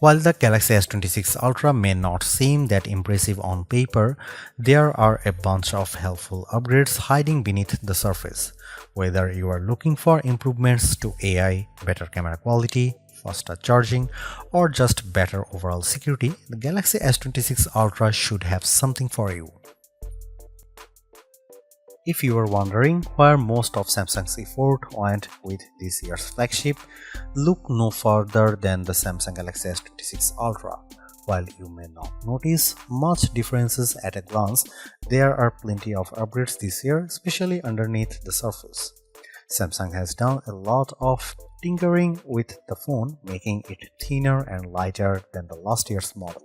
While the Galaxy S26 Ultra may not seem that impressive on paper, there are a bunch of helpful upgrades hiding beneath the surface. Whether you are looking for improvements to AI, better camera quality, faster charging, or just better overall security, the Galaxy S26 Ultra should have something for you. If you are wondering where most of Samsung's effort went with this year's flagship, look no further than the Samsung Galaxy S26 Ultra. While you may not notice much differences at a glance, there are plenty of upgrades this year, especially underneath the surface. Samsung has done a lot of tinkering with the phone, making it thinner and lighter than the last year's model,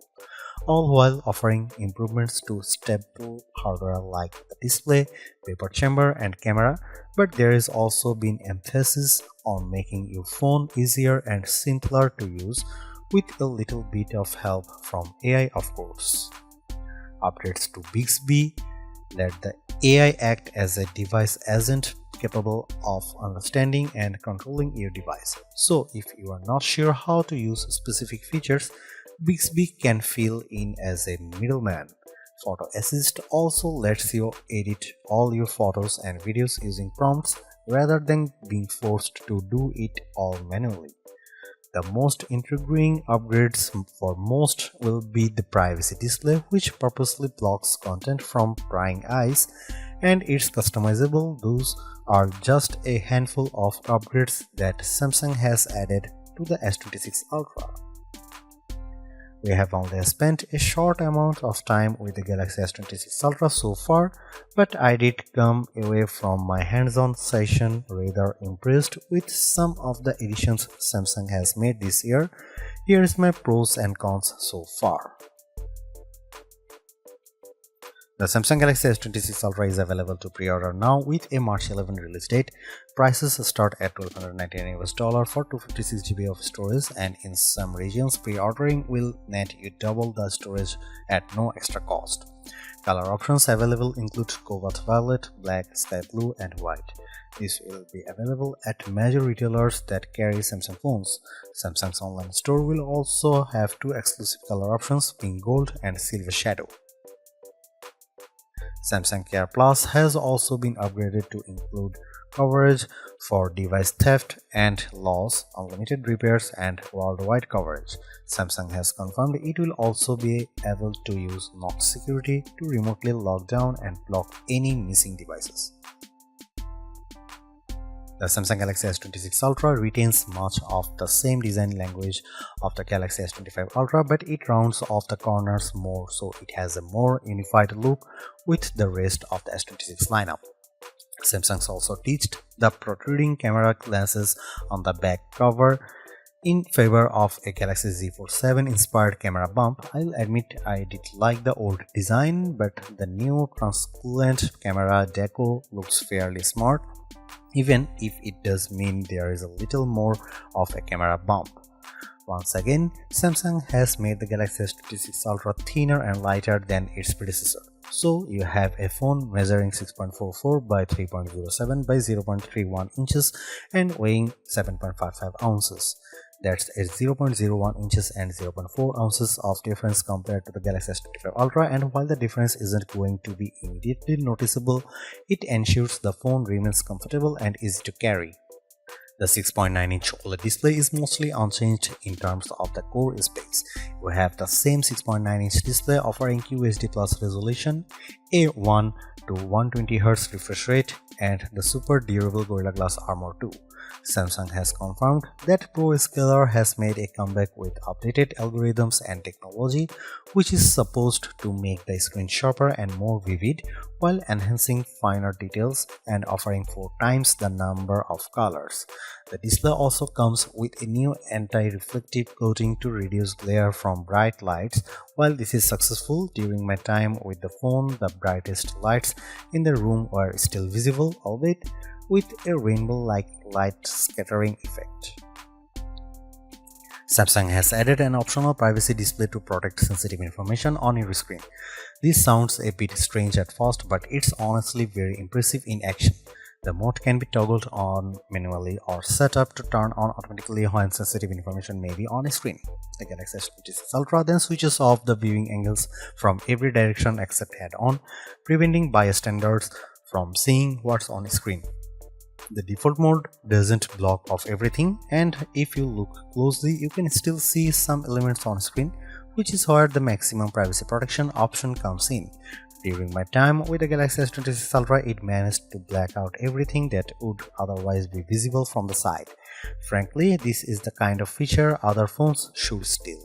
all while offering improvements to staple hardware like the display, vapor chamber, and camera. But there is also been emphasis on making your phone easier and simpler to use, with a little bit of help from AI, of course. Updates to Bixby let the AI act as a device agent capable of understanding and controlling your device. So if you are not sure how to use specific features, Bixby can fill in as a middleman. Photo Assist also lets you edit all your photos and videos using prompts rather than being forced to do it all manually. The most intriguing upgrades for most will be the privacy display, which purposely blocks content from prying eyes, and it's customizable. Those are just a handful of upgrades that Samsung has added to the S26 Ultra. We have only spent a short amount of time with the Galaxy S26 Ultra so far, but I did come away from my hands-on session rather impressed with some of the additions Samsung has made this year. Here is my pros and cons so far. The Samsung Galaxy S26 Ultra is available to pre-order now with a March 11 release date. Prices start at $1,299 for 256GB of storage, and in some regions pre-ordering will net you double the storage at no extra cost. Color options available include cobalt violet, black, sky blue, and white. This will be available at major retailers that carry Samsung phones. Samsung's online store will also have two exclusive color options, pink gold and silver shadow. Samsung Care Plus has also been upgraded to include coverage for device theft and loss, unlimited repairs, and worldwide coverage. Samsung has confirmed it will also be able to use Knox security to remotely lock down and block any missing devices. The Samsung Galaxy S26 Ultra retains much of the same design language of the Galaxy S25 Ultra, but it rounds off the corners more, so it has a more unified look with the rest of the S26 lineup. Samsung also ditched the protruding camera glasses on the back cover in favor of a Galaxy Z Fold 7 inspired camera bump. I'll admit I did like the old design, but the new translucent camera deco looks fairly smart, even if it does mean there is a little more of a camera bump. Once again, Samsung has made the Galaxy S26 Ultra thinner and lighter than its predecessor. So you have a phone measuring 6.44 by 3.07 by 0.31 inches and weighing 7.55 ounces. That's a 0.01 inches and 0.4 ounces of difference compared to the Galaxy S25 Ultra, and while the difference isn't going to be immediately noticeable, it ensures the phone remains comfortable and easy to carry. The 6.9-inch OLED display is mostly unchanged in terms of the core space. We have the same 6.9-inch display offering QHD Plus resolution, a 1 to 120Hz refresh rate, and the super durable Gorilla Glass Armor 2. Samsung has confirmed that ProScaler has made a comeback with updated algorithms and technology, which is supposed to make the screen sharper and more vivid while enhancing finer details and offering 4 times the number of colors. The display also comes with a new anti-reflective coating to reduce glare from bright lights. While this is successful, during my time with the phone, the brightest lights in the room were still visible, albeit with a rainbow-like light scattering effect. Samsung has added an optional privacy display to protect sensitive information on your screen. This sounds a bit strange at first, but it's honestly very impressive in action. The mode can be toggled on manually or set up to turn on automatically when sensitive information may be on a screen. The Galaxy S26 Ultra then switches off the viewing angles from every direction except head-on, preventing bystanders from seeing what's on screen. The default mode doesn't block off everything, and if you look closely, you can still see some elements on screen, which is where the maximum privacy protection option comes in. During my time with the Galaxy S26 Ultra, it managed to black out everything that would otherwise be visible from the side. Frankly, this is the kind of feature other phones should steal.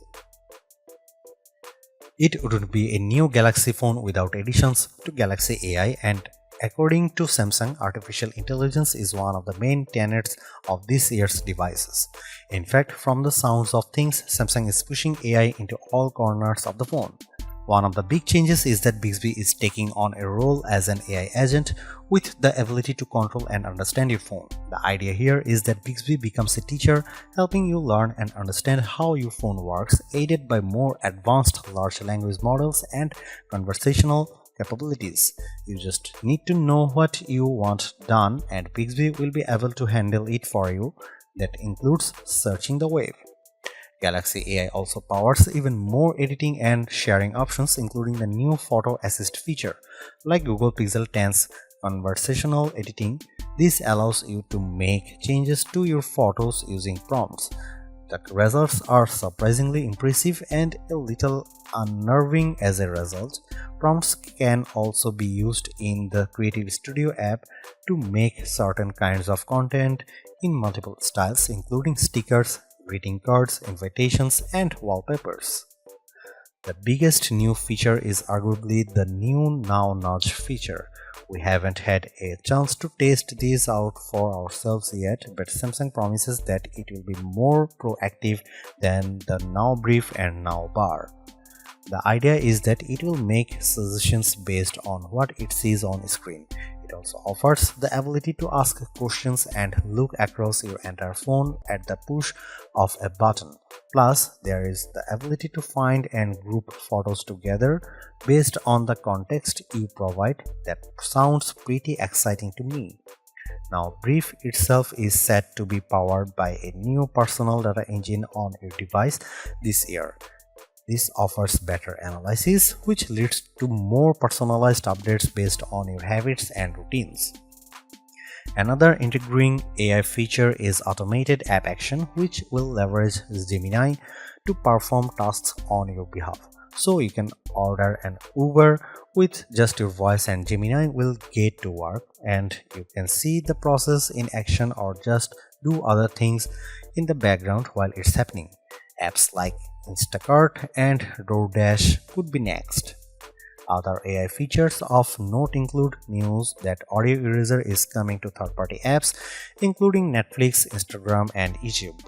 It wouldn't be a new Galaxy phone without additions to Galaxy AI, and according to Samsung, artificial intelligence is one of the main tenets of this year's devices. In fact, from the sounds of things, Samsung is pushing AI into all corners of the phone. One of the big changes is that Bixby is taking on a role as an AI agent with the ability to control and understand your phone. The idea here is that Bixby becomes a teacher, helping you learn and understand how your phone works, aided by more advanced large language models and conversational capabilities. You just need to know what you want done, and Bixby will be able to handle it for you. That includes searching the web. Galaxy AI also powers even more editing and sharing options, including the new photo assist feature. Like Google Pixel 10's conversational editing, this allows you to make changes to your photos using prompts. The results are surprisingly impressive and a little unnerving as a result. Prompts can also be used in the Creative Studio app to make certain kinds of content in multiple styles, including stickers, greeting cards, invitations, and wallpapers. The biggest new feature is arguably the new Now Nudge feature. We haven't had a chance to test these out for ourselves yet, but Samsung promises that it will be more proactive than the Now Brief and Now Bar. The idea is that it will make suggestions based on what it sees on screen. It also offers the ability to ask questions and look across your entire phone at the push of a button. Plus, there is the ability to find and group photos together based on the context you provide. That sounds pretty exciting to me. Now, Brief itself is set to be powered by a new personal data engine on your device this year. This offers better analysis, which leads to more personalized updates based on your habits and routines. Another intriguing AI feature is automated app action, which will leverage Gemini to perform tasks on your behalf. So you can order an Uber with just your voice and Gemini will get to work, and you can see the process in action or just do other things in the background while it's happening. Apps like Instacart and DoorDash could be next. Other AI features of note include news that audio eraser is coming to third-party apps, including Netflix, Instagram, and YouTube.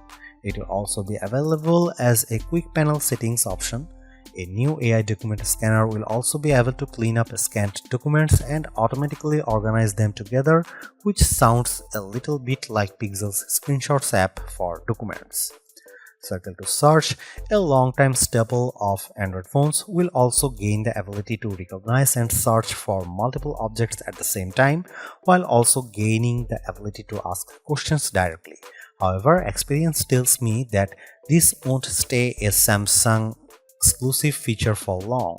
It will also be available as a quick panel settings option. A new AI document scanner will also be able to clean up scanned documents and automatically organize them together, which sounds a little bit like Pixel's Screenshots app for documents. Circle to Search, a long-time staple of Android phones, will also gain the ability to recognize and search for multiple objects at the same time, while also gaining the ability to ask questions directly. However, experience tells me that this won't stay a Samsung exclusive feature for long.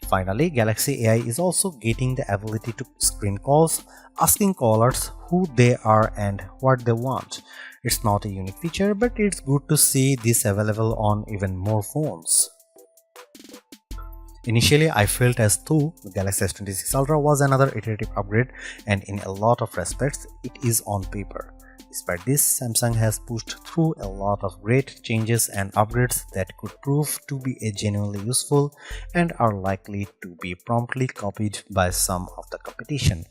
Finally, Galaxy AI is also getting the ability to screen calls, asking callers who they are and what they want. It's not a unique feature, but it's good to see this available on even more phones. Initially, I felt as though the Galaxy S26 Ultra was another iterative upgrade, and in a lot of respects, it is on paper. Despite this, Samsung has pushed through a lot of great changes and upgrades that could prove to be genuinely useful and are likely to be promptly copied by some of the competition.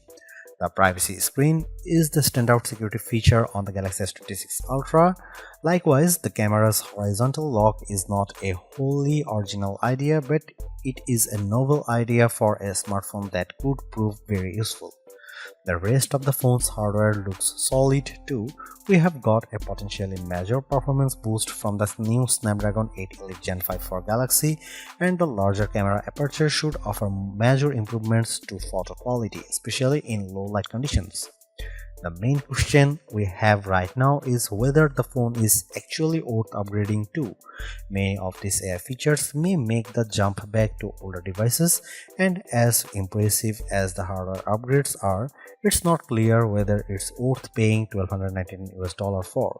The privacy screen is the standout security feature on the Galaxy S26 Ultra. Likewise, the camera's horizontal lock is not a wholly original idea, but it is a novel idea for a smartphone that could prove very useful. The rest of the phone's hardware looks solid too. We have got a potentially major performance boost from the new Snapdragon 8 Elite Gen 5 for Galaxy, and the larger camera aperture should offer major improvements to photo quality, especially in low light conditions. The main question we have right now is whether the phone is actually worth upgrading to. Many of these AI features may make the jump back to older devices, and as impressive as the hardware upgrades are, it's not clear whether it's worth paying $1,219 for.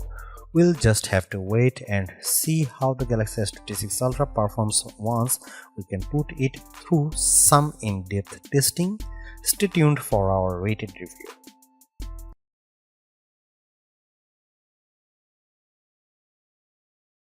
We'll just have to wait and see how the Galaxy S26 Ultra performs once we can put it through some in-depth testing. Stay tuned for our rated review.